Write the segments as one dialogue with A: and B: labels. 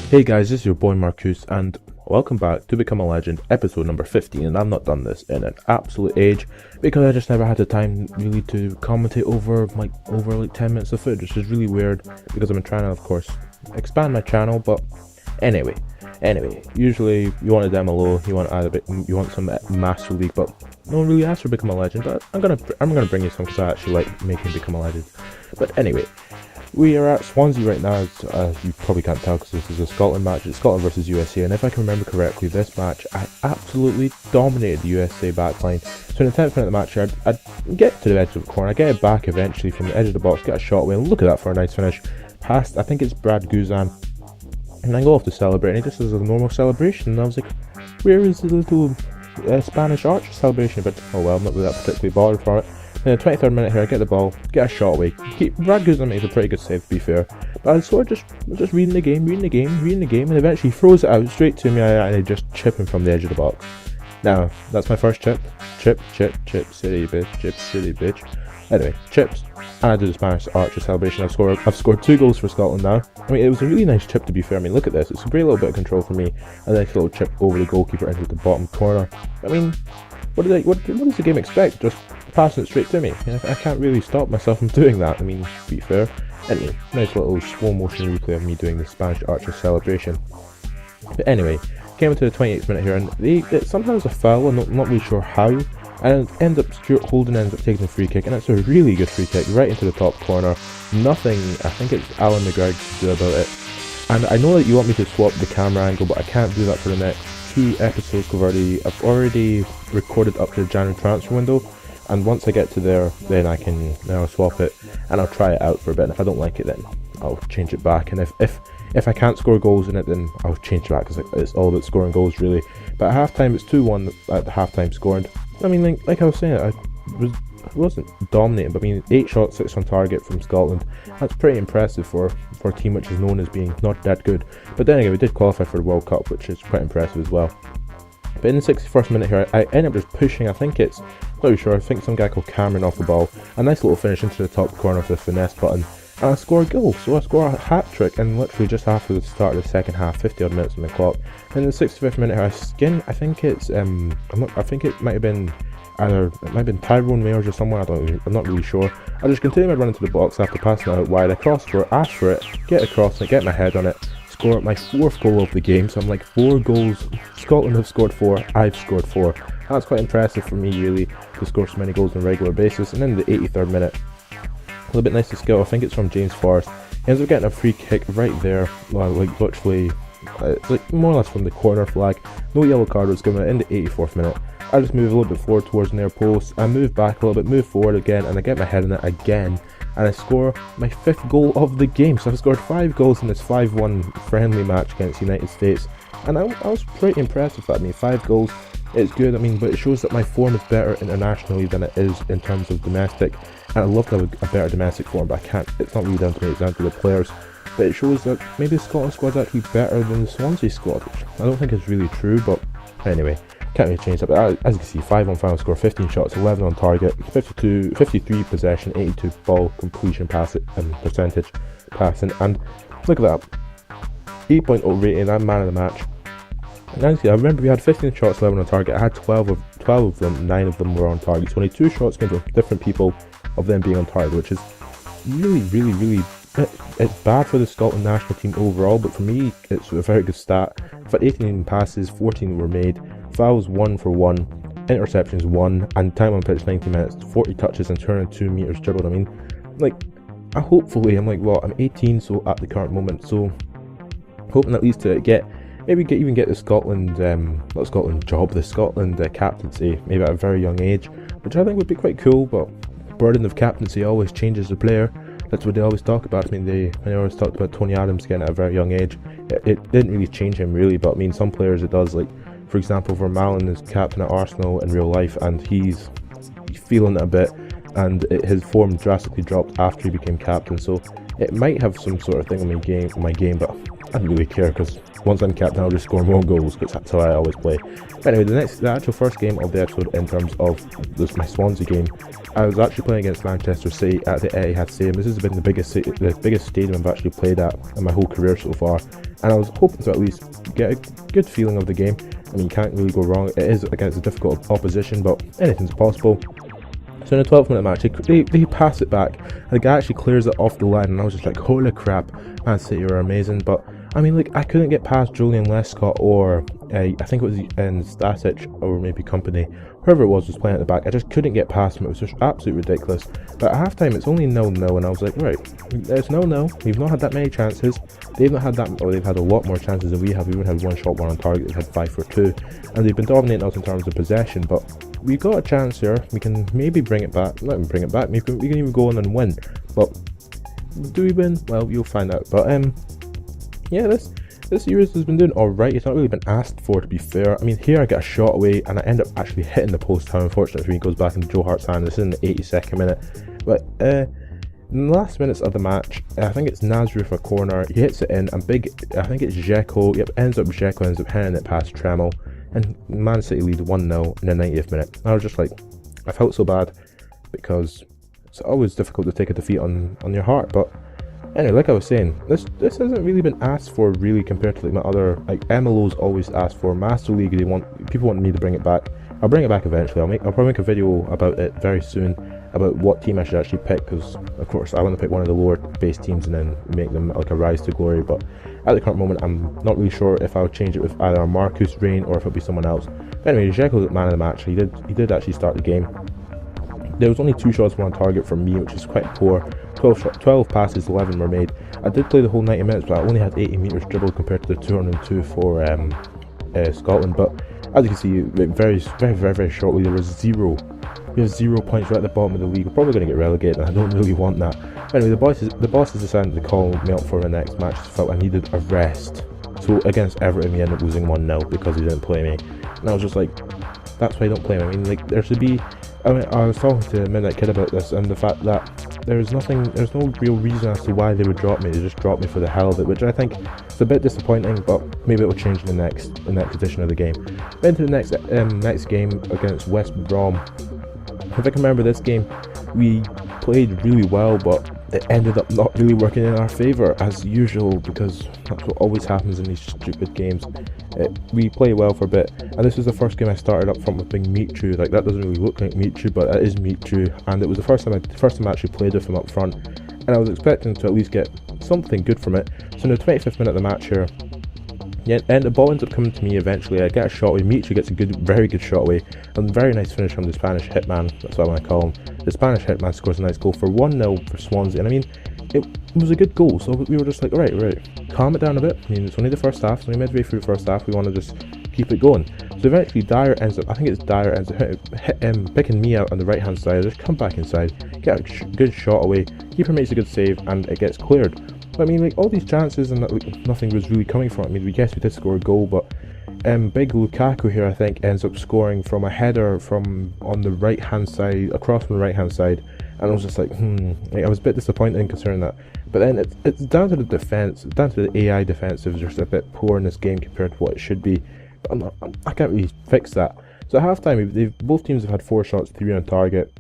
A: Hey guys, this is your boy Marcus, and welcome back to Become a Legend, episode number 15. And I've not done this in an absolute age because I just never had the time really to commentate over 10 minutes of footage, which is really weird because I've been trying to, of course, expand my channel. But anyway, usually you want a demo low, you want some Master League, but no one really asks for Become a Legend. But I'm gonna bring you some because I actually like making Become a Legend. But anyway. We are at Swansea right now, as you probably can't tell because this is a Scotland match. It's Scotland versus USA, and if I can remember correctly, this match I absolutely dominated the USA backline. So in the 10th minute of the match, I'd get to the edge of the corner, I get it back eventually from the edge of the box, get a shot away, and look at that for a nice finish. Past, I think it's Brad Guzan, and I go off to celebrate, and it just is a normal celebration, and I was like, where is the little Spanish archer celebration? But oh well, I'm not really that particularly bothered for it. In the 23rd minute here, I get the ball, get a shot away. Brad Guzman makes a pretty good save, to be fair. But I was sort of just reading the game, and eventually throws it out straight to me, and I just chip him from the edge of the box. Now, that's my first chip. Chip, city bitch. Anyway, chips. And I do the Spanish archer celebration. I've scored 2 goals for Scotland now. I mean, it was a really nice chip, to be fair. I mean, look at this. It's a great little bit of control for me. A nice little chip over the goalkeeper into the bottom corner. I mean, what does the game expect? Just passing it straight to me. I can't really stop myself from doing that. I mean, to be fair. Anyway, nice little slow motion replay of me doing the Spanish archer celebration. But anyway, came into the 28th minute here, and it sometimes a foul. I'm not really sure how. And Stuart Holden ends up taking the free kick, and it's a really good free kick right into the top corner. Nothing, I think it's Alan McGregor to do about it. And I know that you want me to swap the camera angle, but I can't do that for the next 2 episodes. I've already recorded up to the January transfer window, and once I get to there, then I'll swap it and I'll try it out for a bit. And if I don't like it, then I'll change it back. And if I can't score goals in it, then I'll change it back because it's all about scoring goals really. But at halftime, it's 2-1 at the halftime score. And I mean, like I was saying, I wasn't dominating, but I mean, 8 shots, 6 on target from Scotland. That's pretty impressive for a team which is known as being not that good. But then again, we did qualify for the World Cup, which is quite impressive as well. But in the 61st minute here, I end up just pushing, I think it's, not really sure, I think some guy called Cameron off the ball. A nice little finish into the top corner with the finesse button. And I score a goal, so I score a hat-trick, and literally just after the start of the second half, 50 odd minutes on the clock. And in the 65th minute here, I skin, I think it's, I think it might have been Tyrone Mayers or someone, I'm not really sure. I just continue my run into the box after passing it out wide. I cross for it, ask for it, get across it, get my head on it, score my 4th goal of the game. So I'm like, 4 goals, Scotland have scored 4, I've scored 4. That's quite impressive for me really, to score so many goals on a regular basis. And then the 83rd minute, a little bit nice to skill, I think it's from James Forrest. He ends up getting a free kick right there, like literally, it's like more or less from the corner flag. No yellow card was given in the 84th minute. I just move a little bit forward towards near post, I move back a little bit, move forward again, and I get my head in it again, and I score my 5th goal of the game. So I've scored 5 goals in this 5-1 friendly match against the United States, and I was pretty impressed with that. I mean, 5 goals, it's good, I mean, but it shows that my form is better internationally than it is in terms of domestic, and I'd love to have a better domestic form, but I can't. It's not really down to me, it's down to the players. But it shows that maybe the Scotland squad's actually better than the Swansea squad, which I don't think is really true, but anyway, can't really change that. But as you can see, 5 on final score, 15 shots, 11 on target, 53 possession, 82 ball completion percentage passing, and look at that, 8.0 rating. I'm man of the match. And as you see, I remember we had 15 shots, 11 on target. I had 12 of them, 9 of them were on target. So only 2 shots came from different people of them being on target, which is really. It's bad for the Scotland national team overall, but for me, it's a very good stat. I've had 18 passes, 14 were made, fouls 1 for 1, interceptions 1, and time on pitch 90 minutes, 40 touches and 202 meters dribbled. I mean, like, I'm 18, so at the current moment, so hoping at least to even get the Scotland captaincy, maybe at a very young age, which I think would be quite cool. But burden of captaincy always changes the player. That's what they always talk about. I mean, they always talked about Tony Adams getting at a very young age. It didn't really change him really, but I mean, some players it does. Like, for example, Vermaelen is captain at Arsenal in real life, and he's feeling it a bit, and his form drastically dropped after he became captain. So it might have some sort of thing on my game, but I don't really care, because once I'm captain, I'll just score more goals, because that's how I always play. But anyway, the actual first game of the episode in terms of my Swansea game I was actually playing against Manchester City at the Etihad Stadium. This has been the biggest stadium I've actually played at in my whole career so far, and I was hoping to at least get a good feeling of the game. I mean, you can't really go wrong. It is against a difficult opposition, but anything's possible. So in the 12th minute match, they pass it back, and the guy actually clears it off the line, and I was just like, holy crap, Man City are amazing. But I mean, like, I couldn't get past Julian Lescott or I think it was Stasic or maybe Company, whoever it was playing at the back. I just couldn't get past him. It was just absolutely ridiculous. But at halftime, it's only 0-0, and I was like, right, it's 0-0. We've not had that many chances. They've not had that, or they've had a lot more chances than we have. We even had one shot, one on target. They've had 5 for 2, and they've been dominating us in terms of possession. But we got a chance here. We can maybe bring it back. Not even bring it back. We can even go on and win. But do we win? Well, you'll find out. But yeah, this series has been doing alright. It's not really been asked for, to be fair. I mean, here I get a shot away and I end up actually hitting the post. How unfortunate for me, goes back into Joe Hart's hand. This is in the 82nd minute. But in the last minutes of the match, I think it's Nasri for a corner. He hits it in, and I think it's Dzeko. Yep, ends up handing it past Tremel, and Man City lead 1-0 in the 90th minute. I was just like, I felt so bad because it's always difficult to take a defeat on your heart. But anyway, like I was saying, this hasn't really been asked for, really, compared to like my other, like, MLO's always asked for. Master League, people want me to bring it back. I'll bring it back eventually. I'll probably make a video about it very soon, about what team I should actually pick, because of course I want to pick one of the lower base teams and then make them like a rise to glory. But at the current moment, I'm not really sure if I'll change it with either a Marcus Rain or if it'll be someone else. But anyway, Dzeko's man of the match. He did actually start the game. There was only 2 shots, 1 on target from me, which is quite poor. 12 passes, 11 were made. I did play the whole 90 minutes, but I only had 80 meters dribbled compared to the 202 for Scotland. But as you can see, very shortly, there was 0. We have 0 points right at the bottom of the league. We're probably going to get relegated, and I don't really want that. But anyway, the boss has decided to call me up for the next match. I felt I needed a rest. So against Everton, we ended up losing 1-0 because he didn't play me. And I was just like, that's why I don't play him. I mean, like, there should be. I mean, I was talking to Midnight Kid about this, and the fact that there's no real reason as to why they would drop me. They just dropped me for the hell of it, which I think is a bit disappointing, but maybe it will change in the next edition of the game. Into the next game against West Brom. If I can remember this game, we played really well, but it ended up not really working in our favour, as usual, because that's what always happens in these stupid games. We play well for a bit, and this was the first game I started up front with being Michu. Like, that doesn't really look like Michu, but it is Michu, and it was the first time I actually played with him up front, and I was expecting to at least get something good from it. So in the 25th minute of the match here, yeah, and the ball ends up coming to me eventually. I get a shot away. Michu gets a very good shot away, and very nice finish from the Spanish hitman. That's what I want to call him. The Spanish hitman scores a nice goal for 1-0 for Swansea, and I mean, it was a good goal. So we were just like, right, calm it down a bit. I mean, it's only the first half. It's only midway through the first half. We want to just keep it going. So eventually, Dyer ends up picking me out on the right hand side. I just come back inside, get a good shot away. Keeper makes a good save, and it gets cleared. I mean, like, all these chances and nothing was really coming from it. I mean, we did score a goal, but big Lukaku here, I think, ends up scoring from a header from on the right hand side, across from the right hand side, and I was just like, like, I was a bit disappointed concerning that. But then it's down to the defense, down to the AI defensive is just a bit poor in this game compared to what it should be. But I can't really fix that. So at halftime, both teams have had 4 shots, 3 on target.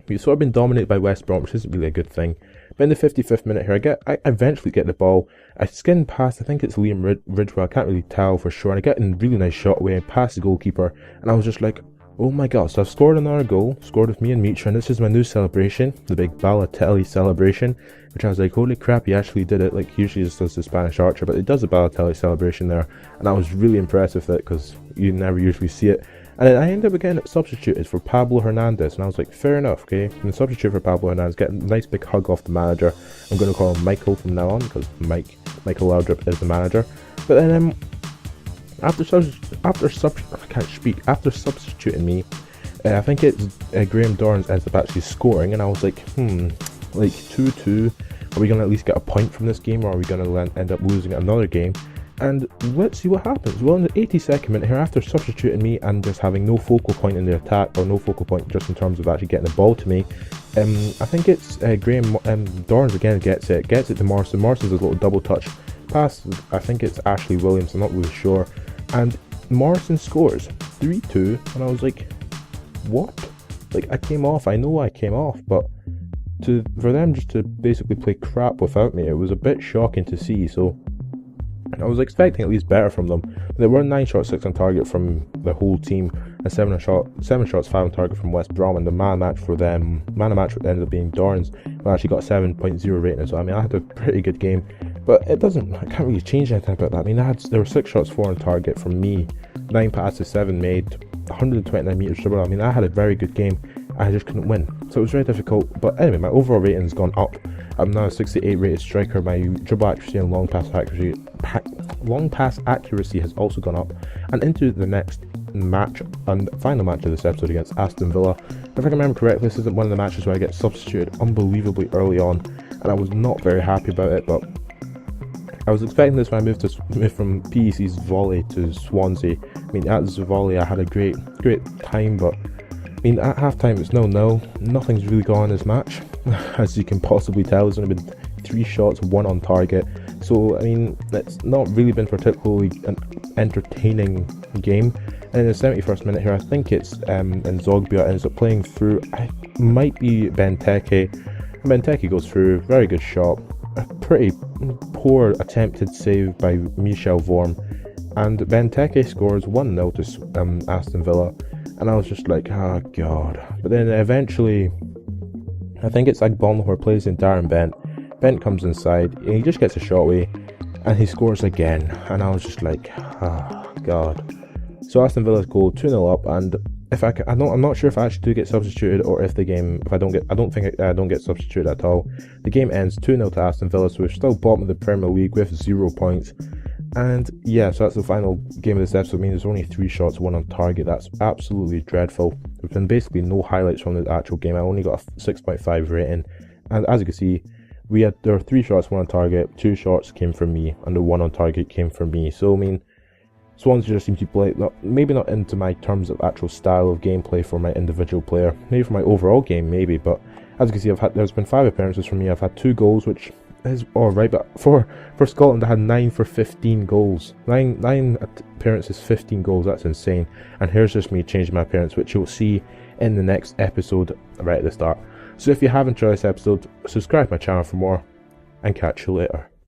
A: We've sort of been dominated by West Brom, which isn't really a good thing. But in the 55th minute here, I eventually get the ball. I skin past, I think it's Liam Ridgewell, I can't really tell for sure. And I get a really nice shot away and past the goalkeeper. And I was just like, oh my god. So I've scored another goal, scored with me and Mitra. And this is my new celebration, the big Balotelli celebration. Which I was like, holy crap, he actually did it. Like, he usually just does the Spanish Archer, but he does the Balotelli celebration there. And I was really impressed with it because you never usually see it. And then I ended up getting substituted for Pablo Hernandez, and I was like, fair enough, okay. And substitute for Pablo Hernandez, get a nice big hug off the manager. I'm going to call him Michael from now on because Michael Laudrup is the manager. But then after substituting me, I think it's Graham Dorrans ends up actually scoring, and I was like, like 2-2. Are we going to at least get a point from this game, or are we going to end up losing another game? And let's see what happens. Well, in the 82nd minute here, after substituting me and just having no focal point in the attack, or no focal point just in terms of actually getting the ball to me, I think it's Graham Dorrans again gets it to Morrison. Morrison's a little double touch pass. I think it's Ashley Williams, I'm not really sure. And Morrison scores 3-2, and I was like, what? like, I came off. I know I came off, but for them just to basically play crap without me, it was a bit shocking to see. So I was expecting at least better from them. There were 9 shots, 6 on target from the whole team, and 7 shots, 5 on target from West Brom. And the man match for them, ended up being Dorns, who actually got 7.0 rating. So I mean, I had a pretty good game, but I can't really change anything about that. I mean, there were 6 shots, 4 on target from me, 9 passes, 7 made, 129 meters dribble. I mean, I had a very good game. I just couldn't win, so it was very difficult. But anyway, my overall rating's gone up. I'm now a 68 rated striker. My dribble accuracy and long pass accuracy has also gone up. And into the next match and final match of this episode against Aston Villa. If I can remember correctly, this isn't one of the matches where I get substituted unbelievably early on, and I was not very happy about it. But I was expecting this when I moved from PEC's volley to Swansea. I mean, at Volley I had a great time, but I mean, at halftime it's 0-0. Nothing's really gone in this match. As you can possibly tell, there's only been 3 shots, 1 on target. So, I mean, it's not really been particularly an entertaining game. And in the 71st minute here, I think it's Zogbia ends up playing through. It might be Benteke. Benteke goes through, very good shot. A pretty poor attempted save by Michel Vorm. And Benteke scores 1-0 to Aston Villa. And I was just like, oh god. But then eventually, I think it's Agbono who plays in Darren Bent. Bent comes inside, and he just gets a shot away, and he scores again. And I was just like, oh god. So Aston Villa's goal, 2-0 up, and I'm not sure if I actually do get substituted, or if the game, I don't get substituted at all. The game ends 2-0 to Aston Villa, so we're still bottom of the Premier League with 0 points. And yeah, so that's the final game of this episode. I mean, there's only 3 shots, 1 on target. That's absolutely dreadful. There's been basically no highlights from the actual game. I only got a 6.5 rating, and as you can see, there were 3 shots, 1 on target, 2 shots came from me, and the 1 on target came from me. So I mean, Swansea just seems to play maybe not into my terms of actual style of gameplay for my individual player, maybe for my overall game, maybe. But as you can see, there's been 5 appearances from me. I've had 2 goals, which is alright, but for Scotland I had 9 for 15 goals. 9 appearances, 15 goals. That's insane. And here's just me changing my appearance, which you'll see in the next episode right at the start. So if you have enjoyed this episode, subscribe to my channel for more, and catch you later.